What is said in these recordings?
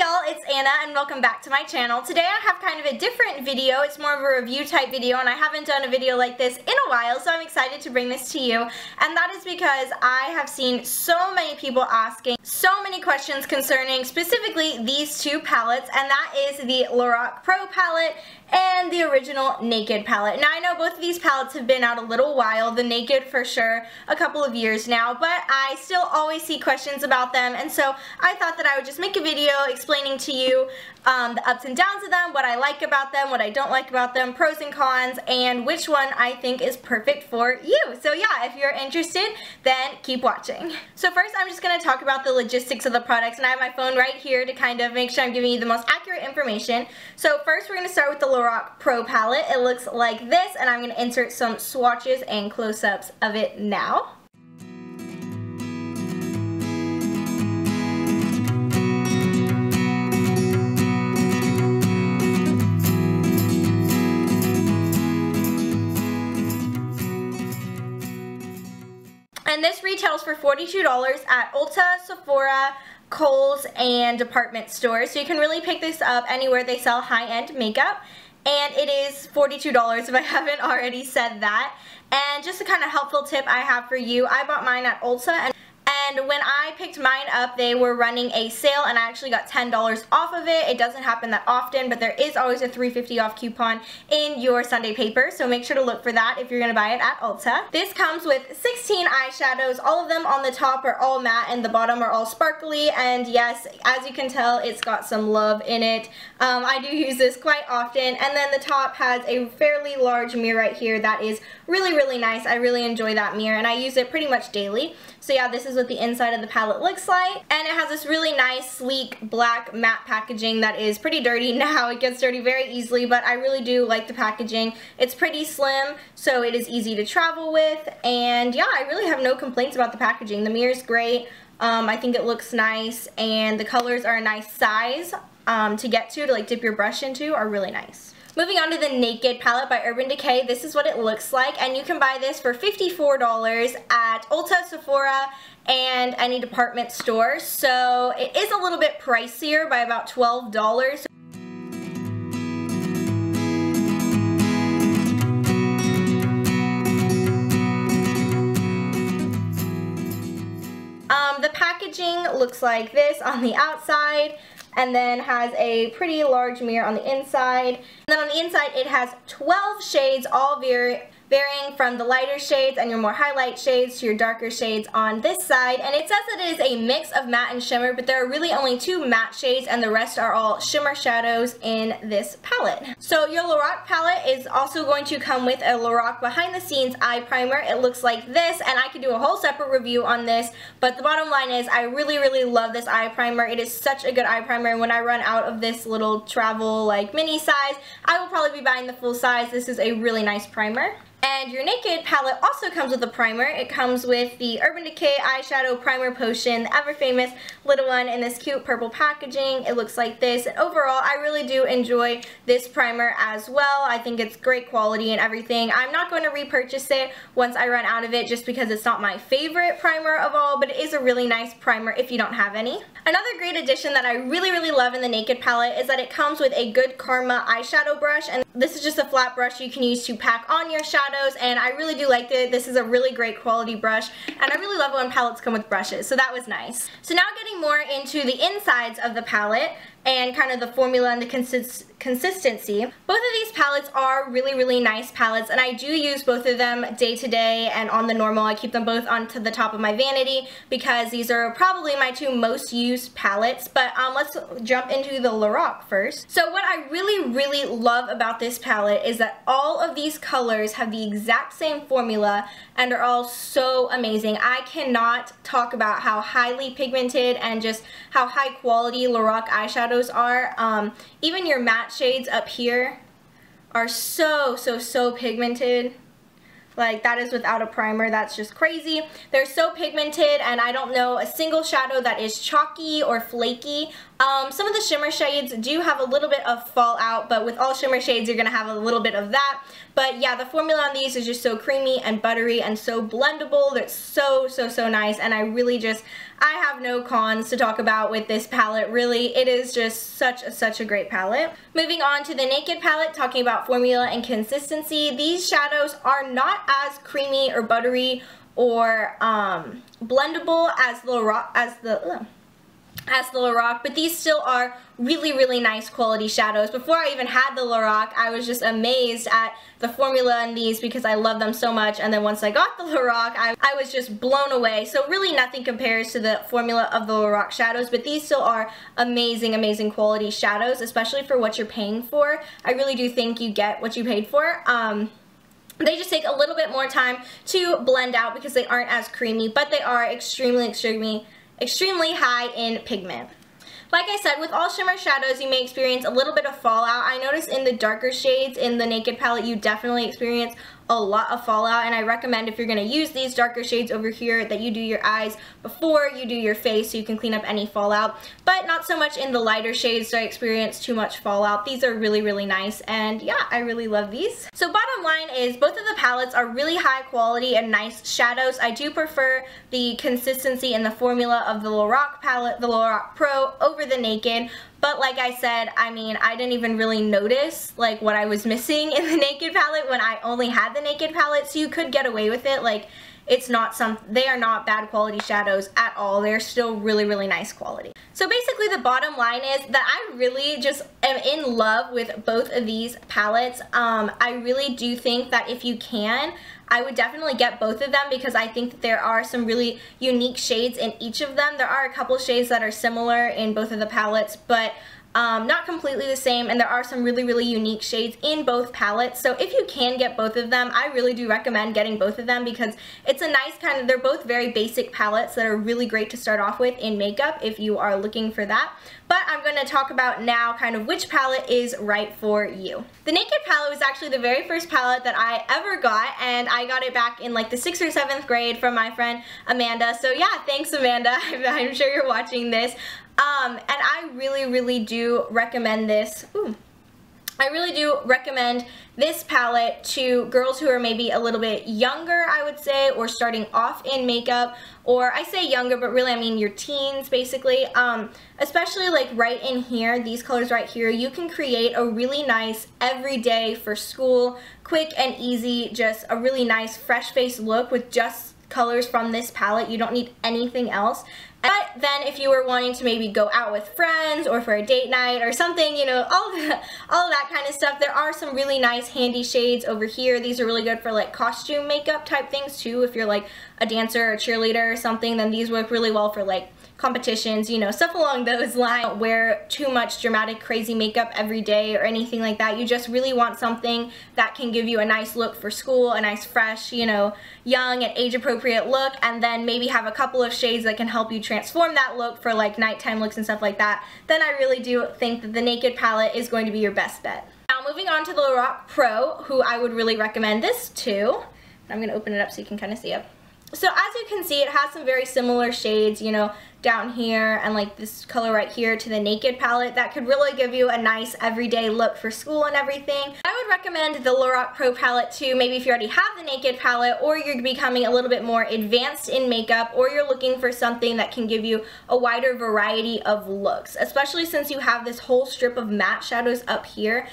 y'all, it's Anna and welcome back to my channel. Today I have kind of a different video. It's more of a review type video and I haven't done a video like this in a while, so I'm excited to bring this to you. And that is because I have seen so many people asking so many questions concerning specifically these two palettes, and that is the Lorac Pro Palette and the original Naked palette. Now I know both of these palettes have been out a little while, the Naked for sure a couple of years now, but I still always see questions about them, and so I thought that I would just make a video explaining to you the ups and downs of them, what I like about them, what I don't like about them, pros and cons, and which one I think is perfect for you. So yeah, if you're interested, then keep watching. So first I'm just going to talk about the logistics of the products, and I have my phone right here to kind of make sure I'm giving you the most accurate information. So first we're going to start with the Lorac Pro Palette. It looks like this, and I'm going to insert some swatches and close-ups of it now. And this retails for $42 at Ulta, Sephora, Kohl's, and department stores. So you can really pick this up anywhere they sell high-end makeup. And it is $42 if I haven't already said that. And just a kind of helpful tip I have for you, I bought mine at Ulta, and when I picked mine up, they were running a sale and I actually got $10 off of it. It doesn't happen that often, but there is always a $3.50 off coupon in your Sunday paper, so make sure to look for that if you're going to buy it at Ulta. This comes with 16 eyeshadows. All of them on the top are all matte and the bottom are all sparkly, and yes, as you can tell, it's got some love in it. I do use this quite often, and then the top has a fairly large mirror right here that is really, really nice. I really enjoy that mirror, and I use it pretty much daily. So yeah, this is what the inside of the palette looks like, and it has this really nice, sleek, black matte packaging that is pretty dirty now. It gets dirty very easily, but I really do like the packaging. It's pretty slim, so it is easy to travel with, and yeah, I really have no complaints about the packaging. The mirror is great. I think it looks nice, and the colors are a nice size to get to like dip your brush into, are really nice. Moving on to the Naked palette by Urban Decay, this is what it looks like, and you can buy this for $54 at Ulta, Sephora, and any department store. So it is a little bit pricier by about $12. The packaging looks like this on the outside, and then has a pretty large mirror on the inside. And then on the inside it has 12 shades, all varying from the lighter shades and your more highlight shades to your darker shades on this side. And it says that it is a mix of matte and shimmer, but there are really only 2 matte shades and the rest are all shimmer shadows in this palette. So your Lorac palette is also going to come with a Lorac behind the scenes eye primer. It looks like this, and I could do a whole separate review on this, but the bottom line is I really, really love this eye primer. It is such a good eye primer, and when I run out of this little travel like mini size, I will probably be buying the full size. This is a really nice primer. And your Naked palette also comes with a primer. It comes with the Urban Decay Eyeshadow Primer Potion, the ever famous little one in this cute purple packaging. It looks like this, and overall I really do enjoy this primer as well. I think it's great quality and everything. I'm not going to repurchase it once I run out of it just because it's not my favorite primer of all, but it is a really nice primer if you don't have any. Another great addition that I really, really love in the Naked palette is that it comes with a Good Karma eyeshadow brush, and this is just a flat brush you can use to pack on your shadows, and I really do like it. This is a really great quality brush, and I really love when palettes come with brushes, so that was nice. So now getting more into the insides of the palette and kind of the formula and the consistency. Both of these palettes are really, really nice palettes, and I do use both of them day to day and on the normal. I keep them both onto the top of my vanity because these are probably my 2 most used palettes, but let's jump into the Lorac first. So what I really, really love about this palette is that all of these colors have the exact same formula and are all so amazing. I cannot talk about how highly pigmented and just how high quality Lorac eyeshadows are. Even your matte shades up here are so pigmented. Like, that is without a primer. That's just crazy. They're so pigmented, and I don't know a single shadow that is chalky or flaky Some of the shimmer shades do have a little bit of fallout, but with all shimmer shades you're going to have a little bit of that. But yeah, the formula on these is just so creamy and buttery and so blendable. It's so nice, and I have no cons to talk about with this palette. Really, it is just such a great palette. Moving on to the Naked palette, talking about formula and consistency. These shadows are not as creamy or buttery or blendable as the Lorac, but these still are really nice quality shadows. Before I even had the Lorac, I was just amazed at the formula in these because I love them so much, and then once I got the Lorac, I was just blown away. So really nothing compares to the formula of the Lorac shadows, but these still are amazing quality shadows, especially for what you're paying for. I really do think you get what you paid for. They just take a little bit more time to blend out because they aren't as creamy, but they are extremely high in pigment. Like I said, with all shimmer shadows, you may experience a little bit of fallout. I noticed in the darker shades in the Naked palette, you definitely experience a lot of fallout, and I recommend if you're going to use these darker shades over here that you do your eyes before you do your face so you can clean up any fallout, but not so much in the lighter shades so I experience too much fallout. These are really nice, and yeah, I really love these. So bottom line is both of the palettes are really high quality and nice shadows. I do prefer the consistency and the formula of the Lorac palette, the Lorac Pro, over the Naked. But like I said, I mean, I didn't even really notice like what I was missing in the Naked palette when I only had the Naked palette, so you could get away with it. Like, they are not bad quality shadows at all. They're still really nice quality. So basically the bottom line is that I really just am in love with both of these palettes. I really do think that if you can, I would definitely get both of them because I think that there are some really unique shades in each of them. There are a couple shades that are similar in both of the palettes, but not completely the same, and there are some really unique shades in both palettes. So if you can get both of them, I really do recommend getting both of them because it's a nice kind of, they're both very basic palettes that are really great to start off with in makeup if you are looking for that. But I'm going to talk about now kind of which palette is right for you. The Naked palette was actually the very first palette that I ever got, and I got it back in like the 6th or 7th grade from my friend Amanda. So yeah, thanks Amanda, I'm sure you're watching this. And I really do recommend this. I really do recommend this palette to girls who are maybe a little bit younger, I would say, or starting off in makeup, or I say younger, but really I mean your teens basically. Especially like right in here, these colors right here, you can create a really nice everyday for school, quick and easy, just a really nice fresh face look with just colors from this palette. You don't need anything else. But then if you were wanting to maybe go out with friends or for a date night or something, you know, all of that kind of stuff, there are some really nice handy shades over here. These are really good for like costume makeup type things too. If you're like a dancer or cheerleader or something, then these work really well for like competitions, you know, stuff along those lines. Don't wear too much dramatic crazy makeup every day or anything like that. You just really want something that can give you a nice look for school, a nice fresh, you know, young and age appropriate look, and then maybe have a couple of shades that can help you transform that look for like nighttime looks and stuff like that. Then I really do think that the Naked palette is going to be your best bet. Now moving on to the Lorac Pro, who I would really recommend this to. I'm going to open it up so you can kind of see it. So as you can see, it has some very similar shades, you know, down here and like this color right here to the Naked palette that could really give you a nice everyday look for school and everything. I would recommend the Lorac Pro palette too, maybe if you already have the Naked palette, or you're becoming a little bit more advanced in makeup, or you're looking for something that can give you a wider variety of looks, especially since you have this whole strip of matte shadows up here.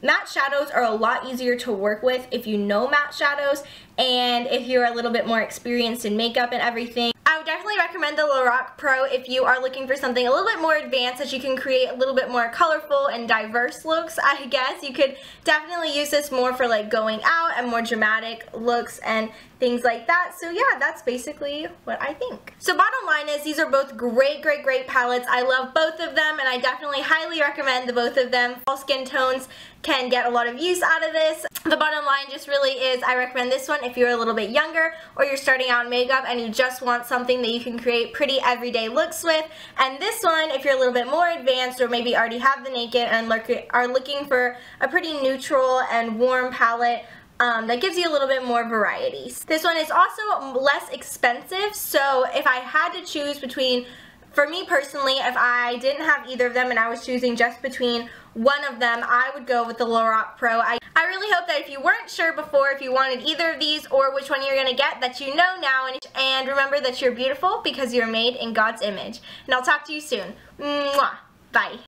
Matte shadows are a lot easier to work with if you know matte shadows and if you're a little bit more experienced in makeup and everything. I would definitely recommend the Lorac Pro if you are looking for something a little bit more advanced that you can create a little bit more colorful and diverse looks, I guess. You could definitely use this more for like going out and more dramatic looks and things like that. So yeah, that's basically what I think. So bottom line is these are both great palettes. I love both of them and I definitely highly recommend the both of them. All skin tones can get a lot of use out of this. The bottom line just really is I recommend this one if you're a little bit younger or you're starting out in makeup and you just want something that you can create pretty everyday looks with. And this one if you're a little bit more advanced or maybe already have the Naked and are looking for a pretty neutral and warm palette that gives you a little bit more varieties. This one is also less expensive, so if I had to choose between For me personally, if I didn't have either of them and I was choosing just between one of them, I would go with the Lorac Pro. I really hope that if you weren't sure before if you wanted either of these or which one you're going to get, that you know now, and remember that you're beautiful because you're made in God's image. And I'll talk to you soon. Mwah. Bye.